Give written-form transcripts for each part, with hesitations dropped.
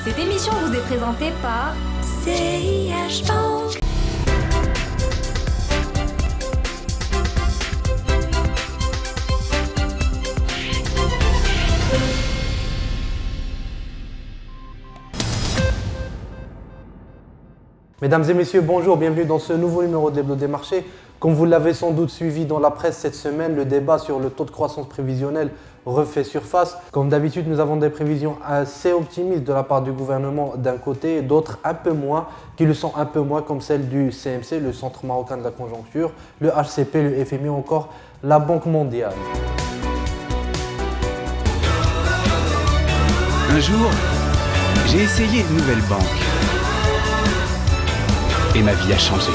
Cette émission vous est présentée par CIH Bank. Mesdames et messieurs, bonjour, bienvenue dans ce nouveau numéro de l'Hebdo des marchés. Comme vous l'avez sans doute suivi dans la presse cette semaine, le débat sur le taux de croissance prévisionnel refait surface. Comme d'habitude, nous avons des prévisions assez optimistes de la part du gouvernement d'un côté et d'autres un peu moins, qui le sont un peu moins, comme celle du CMC, le Centre marocain de la conjoncture, le HCP, le FMI ou encore la Banque mondiale. Un jour, j'ai essayé une nouvelle banque. Et ma vie a changé.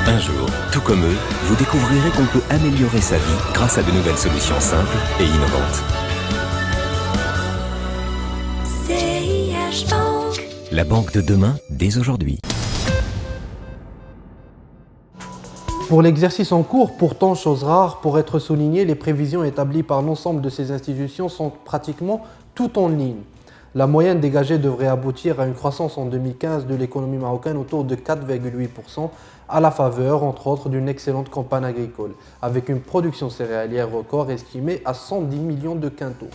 Un jour, tout comme eux, vous découvrirez qu'on peut améliorer sa vie grâce à de nouvelles solutions simples et innovantes. CIH Bank. La banque de demain, dès aujourd'hui. Pour l'exercice en cours, pourtant chose rare pour être souligné, les prévisions établies par l'ensemble de ces institutions sont pratiquement toutes en ligne. La moyenne dégagée devrait aboutir à une croissance en 2015 de l'économie marocaine autour de 4,8%, à la faveur, entre autres, d'une excellente campagne agricole, avec une production céréalière record estimée à 110 millions de quintaux.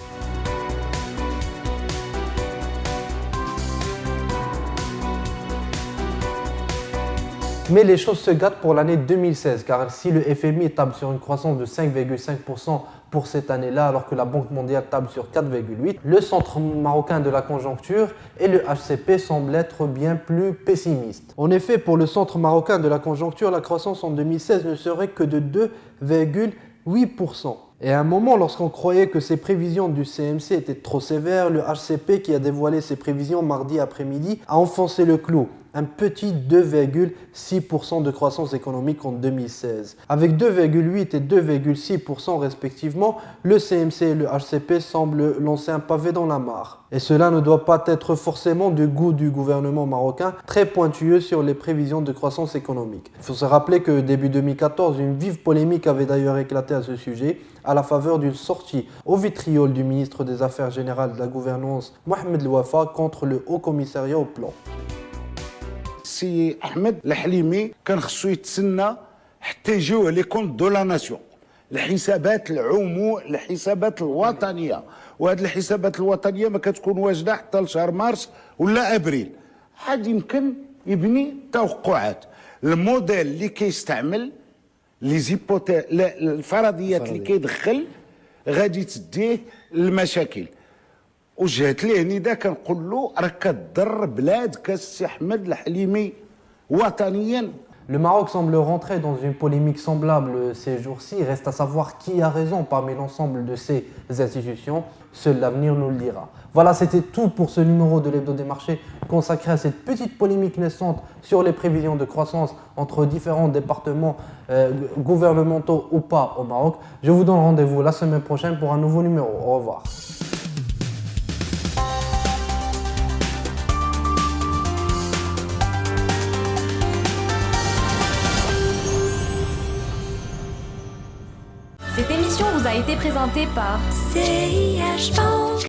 Mais les choses se gâtent pour l'année 2016, car si le FMI table sur une croissance de 5,5% pour cette année-là, alors que la Banque mondiale table sur 4,8%, le Centre marocain de la conjoncture et le HCP semblent être bien plus pessimistes. En effet, pour le Centre marocain de la conjoncture, la croissance en 2016 ne serait que de 2,8%. Et à un moment, lorsqu'on croyait que ces prévisions du CMC étaient trop sévères, le HCP, qui a dévoilé ses prévisions mardi après-midi, a enfoncé le clou. Un petit 2,6% de croissance économique en 2016. Avec 2,8 et 2,6% respectivement, le CMC et le HCP semblent lancer un pavé dans la mare. Et cela ne doit pas être forcément du goût du gouvernement marocain, très pointueux sur les prévisions de croissance économique. Il faut se rappeler que début 2014, une vive polémique avait d'ailleurs éclaté à ce sujet, à la faveur d'une sortie au vitriol du ministre des Affaires générales de la gouvernance, Mohamed Louafa, contre le Haut Commissariat au plan. السي احمد الحليمي كان خصو يتسنى حتى يجيوه لي كونت دو لا ناسيون الحسابات الحسابات الوطنيه، وهذه الحسابات الوطنيه ما كتكون واجده حتى لشهر مارس ولا ابريل. عاد يمكن يبني توقعات. الموديل اللي كيستعمل لي زيبوتي الفرضيات اللي كيدخل غادي تديه للمشاكل. وجهت ليه نداء كنقول له راك كضر بلادك السي احمد الحليمي وطنيا. Le Maroc semble rentrer dans une polémique semblable ces jours-ci. Reste à savoir qui a raison parmi l'ensemble de ces institutions. Seul l'avenir nous le dira. Voilà, c'était tout pour ce numéro de l'Hebdo des marchés consacré à cette petite polémique naissante sur les prévisions de croissance entre différents départements gouvernementaux ou pas au Maroc. Je vous donne rendez-vous la semaine prochaine pour un nouveau numéro. Au revoir. Cette émission vous a été présentée par CIH Bank.